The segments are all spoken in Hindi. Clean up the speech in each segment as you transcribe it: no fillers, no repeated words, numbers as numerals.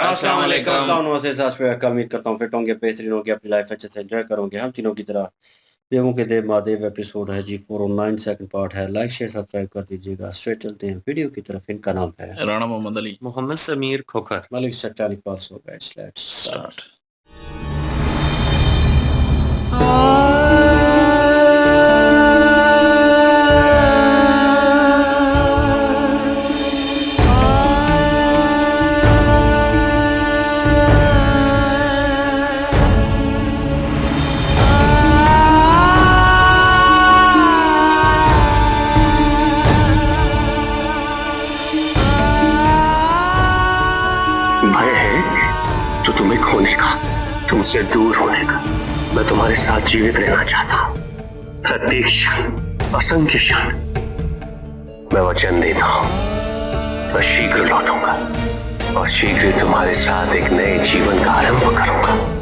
अस्सलाम वालेकुम। उम्मीद करता हूँ फिट होंगे, बेहतरीन होंगे, अपनी लाइफ अच्छे से एंजॉय करोगे। हम तीनों की तरह बेवों के देव महादेव एपिसोड है जी 409 सेकंड पार्ट है। लाइक शेयर सब्सक्राइब कर दीजिएगा। स्ट्रेट चलते हैं वीडियो की तरफ। इनका नाम है राणा मोहम्मद अली। मोहम्मद समीर खोखर। मलिक सच्चानी पास हो गए। Let's start. भय है तो तुम्हें खोने का, तुमसे दूर होने का। मैं तुम्हारे साथ जीवित रहना चाहता हूं, प्रत्येक क्षण, असंख्य क्षण। मैं वचन देता हूं, मैं शीघ्र लौटूंगा और शीघ्र ही तुम्हारे साथ एक नए जीवन का आरंभ करूंगा।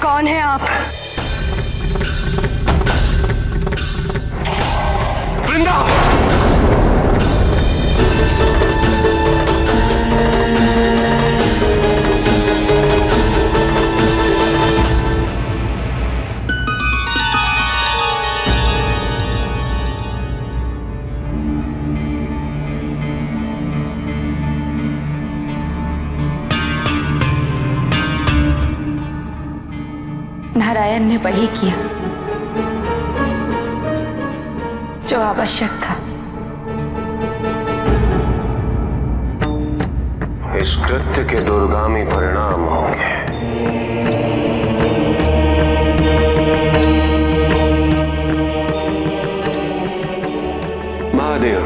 कौन है आप? वृंदा! नारायण ने वही किया जो आवश्यक था। इस कृत्य के दुर्गामी परिणाम होंगे। महादेव,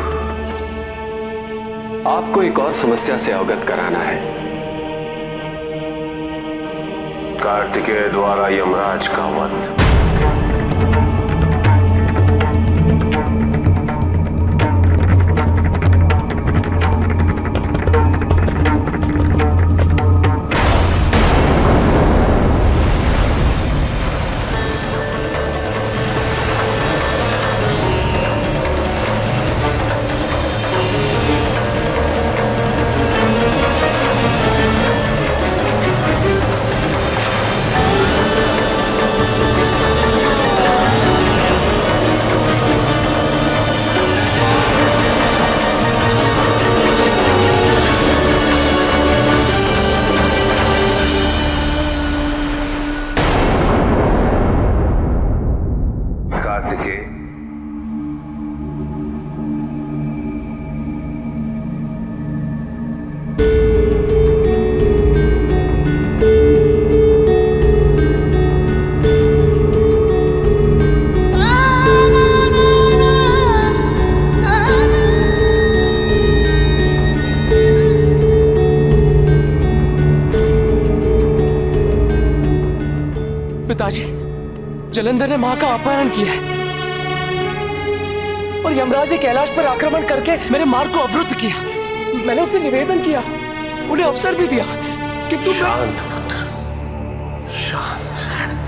आपको एक और समस्या से अवगत कराना है। कार्तिकेय द्वारा यमराज का वध। कार्तिकेय, पिताजी, जलंधर ने मां का अपहरण किया है और यमराज ने कैलाश पर आक्रमण करके मेरे मार्ग को अवरुद्ध किया। मैंने उनसे निवेदन किया, उन्हें अवसर भी दिया, किंतु शांत पुत्र, शांत शांत।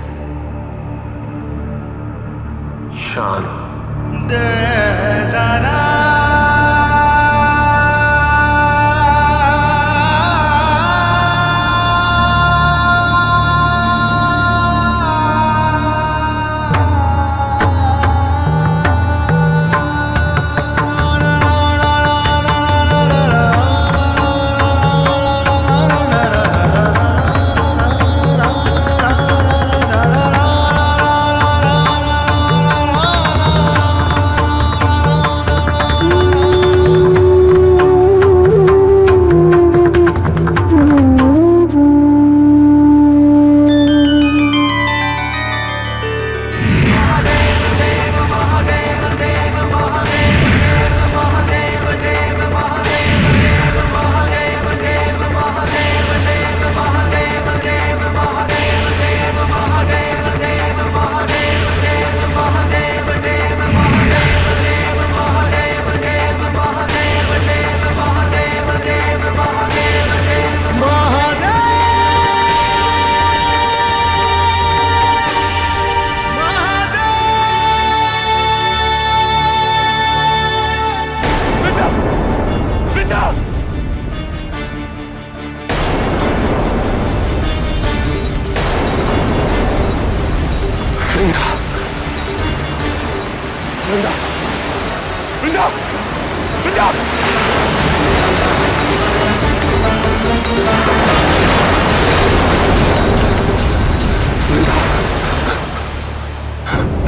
वृंदा!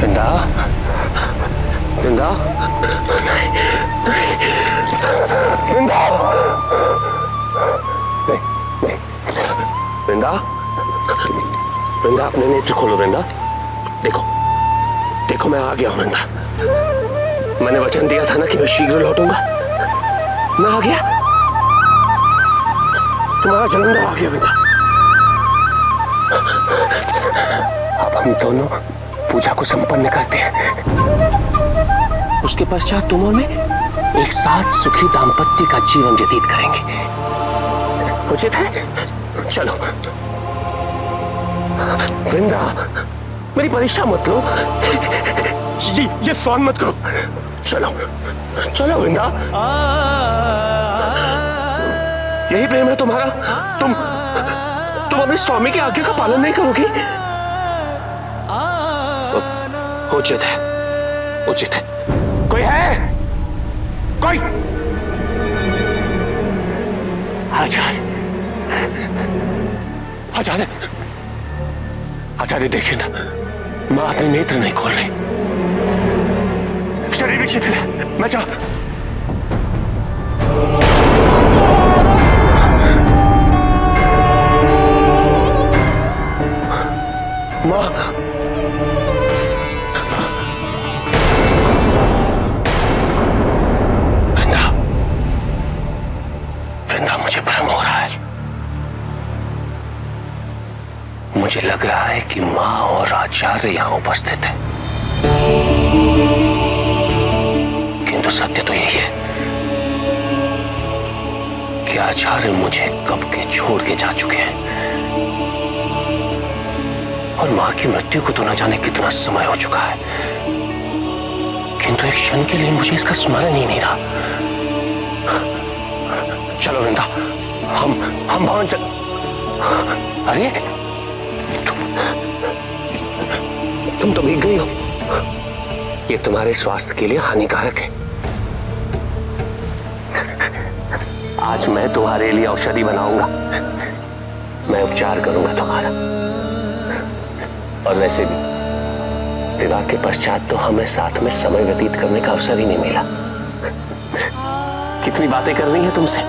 वृंदा! वृंदा! वृंदा! नहीं, वृंदा! वृंदा, अपने नेत्र खोलो वृंदा। देखो, देखो मैं आ गया हूं वृंदा। मैंने वचन दिया था ना कि मैं शीघ्र लौटूंगा। मैं आ गया, तुम्हारा जलंधर आ गया वृंदा। अब हम दोनों पूजा को संपन्न करते हैं। उसके पश्चात तुम और मैं एक साथ सुखी दाम्पत्य का जीवन व्यतीत करेंगे। उचित है? चलो वृंदा, मेरी परीक्षा मत लो। ये स्वान मत करो। चलो चलो वृंदा, यही प्रेम है तुम्हारा? तुम अपने स्वामी की आज्ञा का पालन नहीं करोगी? उचित है, उचित है। कोई है? कोई? आचार्य, आचार्य, आचार्य देखिए ना, मां अपने नेत्र नहीं खोल रही। शरीर भी शिथिल है। मैं मां, वृंदा, वृंदा, मुझे भ्रम हो रहा है। मुझे लग रहा है कि मां और आचार्य यहां उपस्थित है, किंतु सत्य तो यही है कि आचार्य मुझे कब के छोड़ के जा चुके हैं और मां की मृत्यु को तो न जाने कितना समय हो चुका है, किंतु एक क्षण के लिए मुझे इसका स्मरण ही नहीं रहा। चलो वृंदा, हम भवन चल। अरे तुम तो भीग गई हो। ये तुम्हारे स्वास्थ्य के लिए हानिकारक है। आज मैं तुम्हारे लिए औषधि बनाऊंगा। मैं उपचार करूंगा तुम्हारा। और वैसे भी विवाह के पश्चात तो हमें साथ में समय व्यतीत करने का अवसर ही नहीं मिला। कितनी बातें कर रही है तुमसे।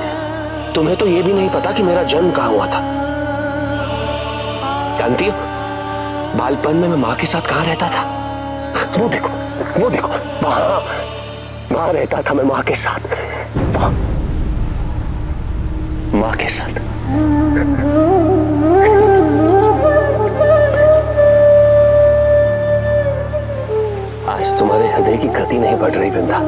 तुम्हें तो ये भी नहीं पता कि मेरा जन्म कहां हुआ था। जानती हो, बालपन में मैं मां के साथ कहां रहता था? वो देखो, वो देखो, वहां रहता था मैं मां के साथ। मां के साथ। आज तुम्हारे हृदय की गति नहीं बढ़ रही वृंदा।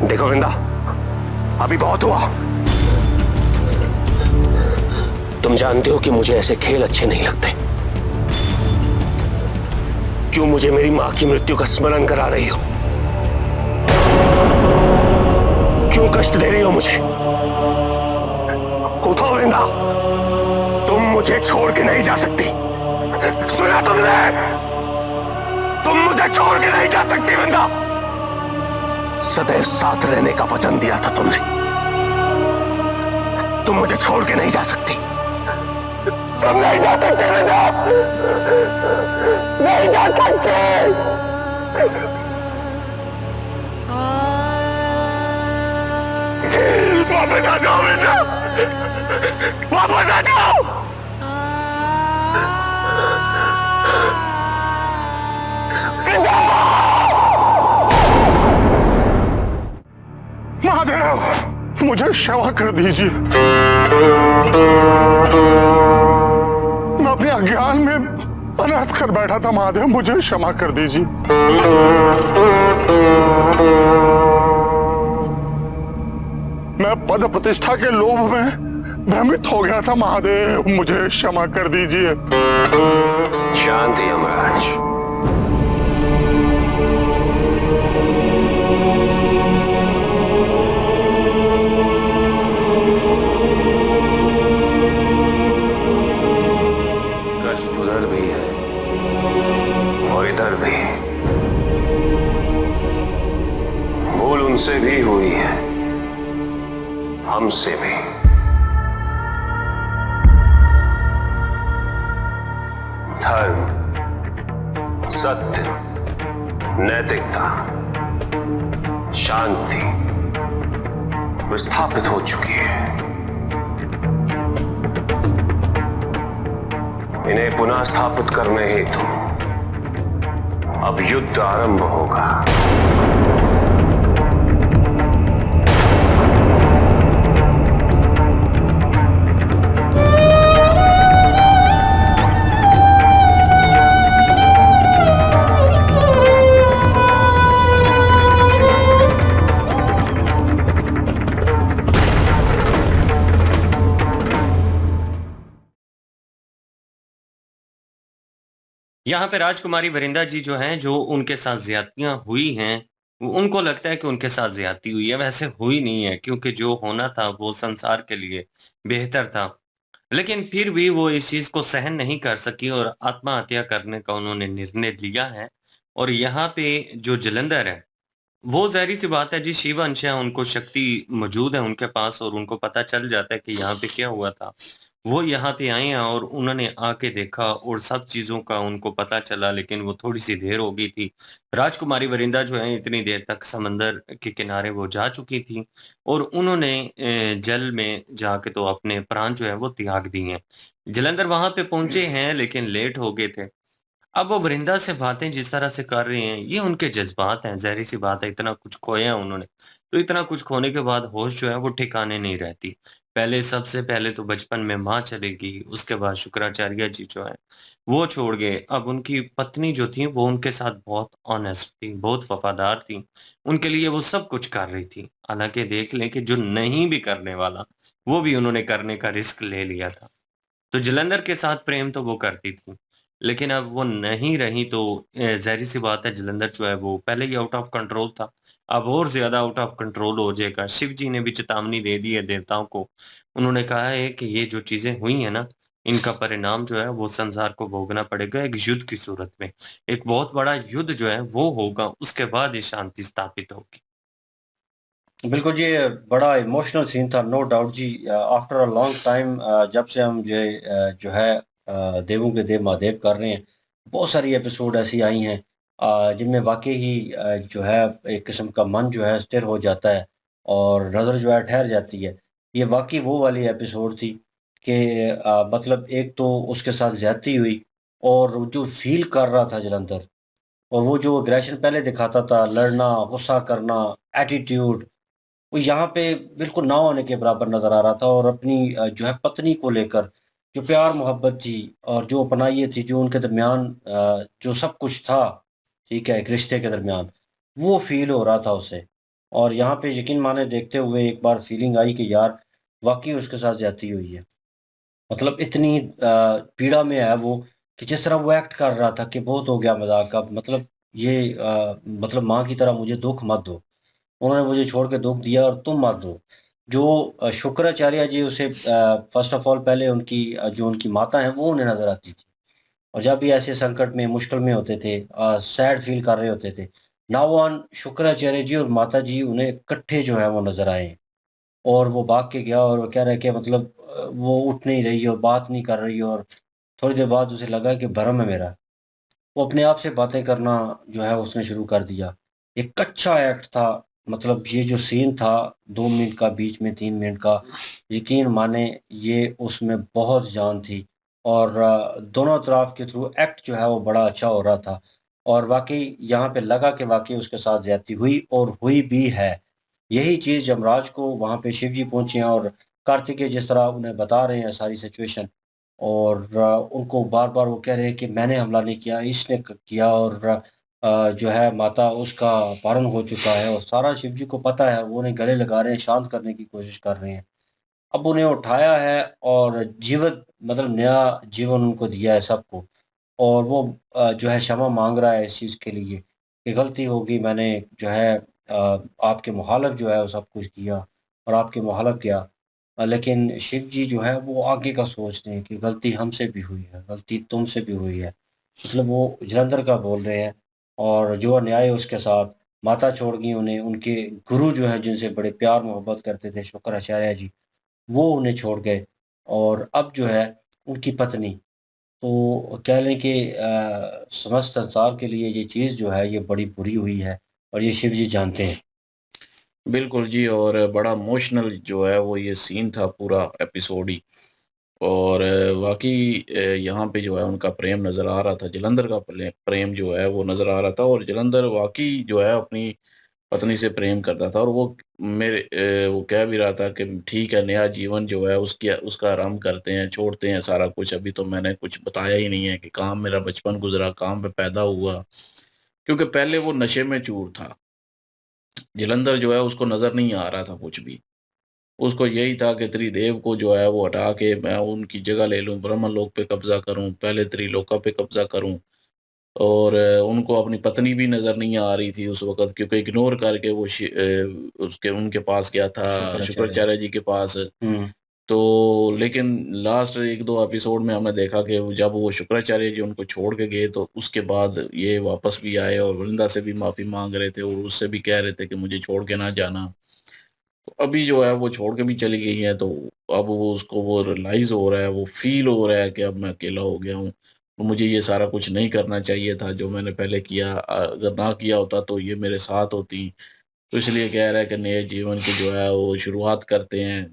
देखो वृंदा, अभी बहुत हुआ। तुम जानते हो कि मुझे ऐसे खेल अच्छे नहीं लगते। क्यों मुझे मेरी मां की मृत्यु का स्मरण करा रही हो? क्यों कष्ट दे रही हो मुझे? उठो वृंदा, तुम मुझे छोड़ के नहीं जा सकती। सुना तुमने? तुम मुझे छोड़ के नहीं जा सकती वृंदा। सदैव साथ रहने का वचन दिया था तुमने। तुम मुझे छोड़ के नहीं जा सकती। तुम नहीं जा सकते वृंदा, नहीं जा सकते। वापस आ जाओ वृंदा, वापस आ जाओ। महादेव, मुझे क्षमा कर दीजिए। मैं अपने अज्ञान में अनर्थ कर बैठा था। महादेव, मुझे क्षमा कर दीजिए। मैं पद प्रतिष्ठा के लोभ में भ्रमित हो गया था। महादेव, मुझे क्षमा कर दीजिए। शांति यमराज। कष्ट उधर भी है और इधर भी भूल उनसे भी हुई है, हमसे भी। धर्म, सत्य, नैतिकता, शांति विस्थापित हो चुकी है। इन्हें पुनः स्थापित करने हेतु अब युद्ध आरंभ होगा। यहाँ पे राजकुमारी वरिंदा जी जो हैं, जो उनके साथ ज्यादतियां हुई हैं, उनको लगता है कि उनके साथ ज्यादती हुई है। वैसे हुई नहीं है, क्योंकि जो होना था वो संसार के लिए बेहतर था। लेकिन फिर भी वो इस चीज को सहन नहीं कर सकी और आत्महत्या करने का उन्होंने निर्णय लिया है। और यहाँ पे जो जलंधर है, वो ज़ाहिर सी बात है जी, शिव अंश है, उनको शक्ति मौजूद है उनके पास और उनको पता चल जाता है कि यहाँ पे क्या हुआ था। वो यहाँ पे आए हैं और उन्होंने आके देखा और सब चीज़ों का उनको पता चला, लेकिन वो थोड़ी-सी देर हो गई थी। राजकुमारी वरिंदा जो है, इतनी देर तक समंदर के किनारे वो जा चुकी थी और उन्होंने जल में जाके तो अपने प्राण जो है वो त्याग दिए हैं। जालंधर वहाँ पे पहुँचे हैं, लेकिन लेट हो गए थे। अब वो वृंदा से बातें जिस तरह से कर रहे हैं, ये उनके जज़्बात हैं, ज़ाहिर-सी बात है, इतना कुछ खोया उन्होंने। तो इतना कुछ खोने के बाद होश जो है वो ठिकाने नहीं रहती। पहले, सबसे पहले तो बचपन में माँ चली गई, उसके बाद शुक्राचार्य जी जो हैं, वो छोड़ गए। अब उनकी पत्नी जो थी, वो उनके साथ बहुत ऑनेस्ट थी, बहुत वफ़ादार थी। उनके लिए वो सब कुछ कर रही थी। हालाँकि देख लें कि जो नहीं भी करने वाला, वो भी उन्होंने करने का रिस्क ले लिया था। तो जालंधर के साथ प्रेम तो वो करती थी, लेकिन अब वो नहीं रही तो ज़ाहिर-सी बात है, जालंधर जो है वो पहले ही आउट ऑफ कंट्रोल था, अब और ज़्यादा आउट ऑफ कंट्रोल हो जाएगा। शिव जी ने भी चेतावनी दे दी है देवताओं को। उन्होंने कहा है कि ये जो चीज़ें हुई हैं ना, इनका परिणाम जो है वो संसार को भोगना पड़ेगा एक युद्ध की सूरत में। एक बहुत बड़ा युद्ध जो है वो होगा, उसके बाद ये शांति स्थापित होगी। बिल्कुल जी, बड़ा इमोशनल सीन था, नो डाउट जी। आफ्टर अ लॉन्ग टाइम, जब से हम जो है देवों के देव महादेव कर रहे हैं, बहुत सारी एपिसोड ऐसी आई हैं जिनमें वाक़ई ही जो है एक किस्म का मन जो है स्थिर हो जाता है और नज़र जो है ठहर जाती है। ये वाक़ई वो वाली एपिसोड थी कि मतलब एक तो उसके साथ ज़्यादती हुई और जो फ़ील कर रहा था जालंधर, और वो जो एग्रेशन पहले दिखाता था, लड़ना, गुस्सा करना, एटीट्यूड, वो यहाँ पे बिल्कुल ना होने के बराबर नज़र आ रहा था। और अपनी जो है पत्नी को लेकर जो प्यार-मोहब्बत थी और जो अपनाई थी, जो उनके दरमियान जो सब कुछ था, ठीक है, एक रिश्ते के दरमियान, वो फ़ील हो रहा था उसे। और यहाँ पे यकीन माने देखते हुए एक बार फ़ीलिंग आई कि यार वाक़ई उसके साथ ज़्यादती हुई है। मतलब इतनी पीड़ा में है वो कि जिस तरह वो एक्ट कर रहा था कि बहुत हो गया मज़ाक अब, मतलब ये मतलब माँ की तरह मुझे दुःख मत दो। उन्होंने मुझे छोड़ के दुःख दिया और तुम मत दो। जो शुक्राचार्य जी उसे फ़र्स्ट ऑफ ऑल पहले उनकी जो उनकी माता हैं वो उन्हें नज़र आती थी। और जब भी ऐसे संकट में, मुश्किल में होते थे, सैड फ़ील कर रहे होते थे, नाउ ऑन शुक्राचार्य जी और माता जी उन्हें इकट्ठे जो है वो नज़र आए। और वो भाग के गया और वो कह रहा है कि मतलब वो उठ नहीं रही और बात नहीं कर रही, और थोड़ी देर बाद उसे लगा कि भरम है मेरा। वो अपने आप से बातें करना जो है उसने शुरू कर दिया। एक अच्छा एक्ट था, मतलब ये जो सीन था 2 मिनट का, बीच में 3 मिनट का, यकीन माने ये उसमें बहुत जान थी। और दोनों तरफ के थ्रू एक्ट जो है वो बड़ा अच्छा हो रहा था। और वाक़ई यहाँ पे लगा कि वाक़ई उसके साथ ज़्यादती हुई और हुई भी है। यही चीज़ यमराज को वहाँ पे शिव जी पहुँचे हैं और कार्तिकेय जिस तरह उन्हें बता रहे हैं सारी सिचुएशन, और उनको बार-बार वो कह रहे हैं कि मैंने हमला नहीं किया, इसने किया। और जो है माता उसका अपहरण हो चुका है और सारा शिव जी को पता है, वो उन्हें गले लगा रहे हैं, शांत करने की कोशिश कर रहे हैं। अब उन्हें उठाया है और जीवित, मतलब नया जीवन उनको दिया है सबको। और वो जो है क्षमा माँग रहा है इस चीज़ के लिए कि गलती हो गई, मैंने जो है आपके मुखालिफ जो है वो सब कुछ किया और आपके मुखालिफ किया। लेकिन शिव जी जो है वो आगे का सोच रहे हैं कि गलती हमसे भी हुई है, गलती तुमसे भी हुई है। मतलब वो जलंधर का बोल रहे हैं, और जो अन्याय है उसके साथ माता छोड़ गई उन्हें, उनके गुरु जो है जिनसे बड़े प्यार मोहब्बत करते थे शुक्राचार्य जी, वो उन्हें छोड़ गए। और अब जो है उनकी पत्नी, तो कह लें कि समस्त संसार के लिए ये चीज़ जो है ये बड़ी बुरी हुई है, और ये शिव जी जानते हैं। बिल्कुल जी, और बड़ा इमोशनल जो है वो ये सीन था पूरा एपिसोड ही। और वाक़ई यहाँ पे जो है उनका प्रेम नज़र आ रहा था, जलंधर का प्रेम जो है वो नज़र आ रहा था, और जलंधर वाक़ई जो है अपनी पत्नी से प्रेम कर रहा था, और वो वो कह भी रहा था कि ठीक है, नया जीवन जो है उसकी उसका आरंभ करते हैं, छोड़ते हैं सारा कुछ, अभी तो मैंने कुछ बताया ही नहीं है कि कहाँ मेरा बचपन गुज़रा, कहाँ पे पैदा हुआ। क्योंकि पहले वो नशे में चूर था। जलंधर जो है उसको नज़र नहीं आ रहा था कुछ भी। उसको यही था कि त्रिदेव को जो है वो हटा के मैं उनकी जगह ले लूँ, ब्रह्मलोक पे कब्ज़ा करूँ, पहले त्रिलोका पे कब्ज़ा करूँ। और उनको अपनी पत्नी भी नज़र नहीं आ रही थी उस वक़्त, क्योंकि इग्नोर करके वो उसके उनके पास गया था, शुक्राचार्य जी। शुक्राचार्य जी के पास। हुँ, तो लेकिन लास्ट 1-2 एपिसोड में हमने देखा कि जब वो शुक्राचार्य जी उनको छोड़ के गए, तो उसके बाद ये वापस भी आए और वृंदा से भी माफ़ी माँग रहे थे, और उससे भी कह रहे थे कि मुझे छोड़ के ना जाना। तो अभी जो है वो छोड़ के भी चली गई हैं, तो अब वो उसको वो रियलाइज़ हो रहा है, वो फ़ील हो रहा है कि अब मैं अकेला हो गया हूँ। तो मुझे ये सारा कुछ नहीं करना चाहिए था जो मैंने पहले किया, अगर ना किया होता तो ये मेरे साथ होती। तो इसलिए कह रहा है कि नए जीवन की जो है वो शुरुआत करते हैं।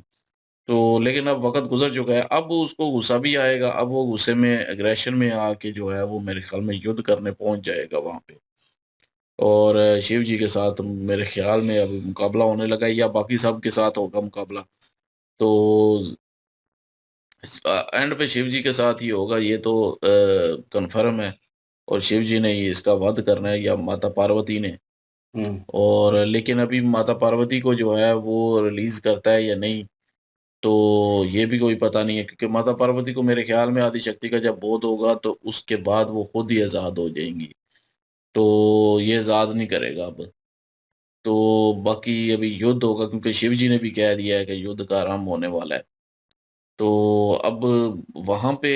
तो लेकिन अब वक़्त गुज़र चुका है, अब उसको गुस्सा भी आएगा, अब वो गुस्से में एग्रेशन में आके जो है वो मेरे ख़्याल में युद्ध करने पहुँच जाएगा वहाँ पे। और शिव जी के साथ मेरे ख़्याल में अभी मुकाबला होने लगा है, या बाकी सब के साथ होगा मुकाबला। तो एंड पे शिव जी के साथ ही होगा, ये तो कन्फर्म है, और शिव जी ने ही इसका वध करना है या माता पार्वती ने। हुँ। और लेकिन अभी माता पार्वती को जो है वो रिलीज़ करता है या नहीं, तो ये भी कोई पता नहीं है, क्योंकि माता पार्वती को मेरे ख़्याल में आदिशक्ति का जब बोध होगा तो उसके बाद वो खुद ही आज़ाद हो जाएँगी। तो ये आज़ाद नहीं करेगा अब। तो बाकी अभी युद्ध होगा, क्योंकि शिव जी ने भी कह दिया है कि युद्ध का आरंभ होने वाला है। तो अब वहाँ पे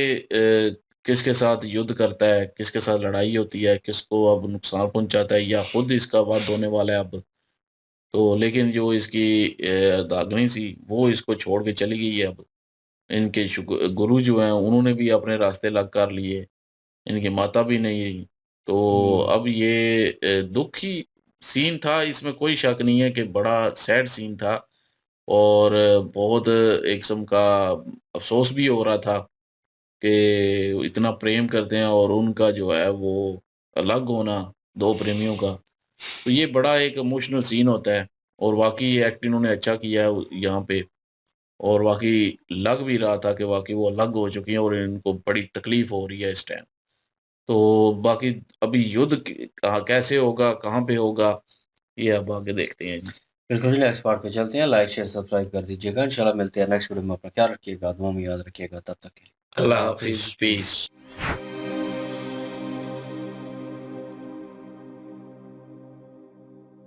किसके साथ युद्ध करता है, किसके साथ लड़ाई होती है, किसको अब नुकसान पहुँचाता है, या खुद इसका वध होने वाला है अब। तो लेकिन जो इसकी दागनी थी वो इसको छोड़ के चली गई है अब। इनके गुरु जो हैं उन्होंने भी अपने रास्ते अलग कर लिए, इनकी माता भी नहीं रही। तो हुँ, अब ये दुखी सीन था, इसमें कोई शक नहीं है कि बड़ा सैड सीन था, और बहुत एक किस्म का अफ़सोस भी हो रहा था कि इतना प्रेम करते हैं और उनका जो है वो अलग होना 2 प्रेमियों का। तो ये बड़ा एक इमोशनल सीन होता है, और वाक़ई ये एक्ट इन्होंने अच्छा किया है यहाँ पे, और वाक़ई लग भी रहा था कि वाक़ई वो अलग हो चुकी हैं और इनको बड़ी तकलीफ़ हो रही है इस टाइम। तो बाकी अभी युद्ध कहाँ कैसे होगा, कहाँ पे होगा, ये अब आगे देखते हैं जी। बिल्कुल जी, नेक्स्ट पार्ट पे चलते हैं। लाइक, शेयर, सब्सक्राइब कर दीजिएगा। इंशाल्लाह मिलते हैं नेक्स्ट वीडियो में। अपना ख्याल रखिएगा, दुआ में याद रखिएगा। तब तक के लिए अल्लाह अल्लाह हाफ़िज़, हाफ़िज़, पीस। पीस।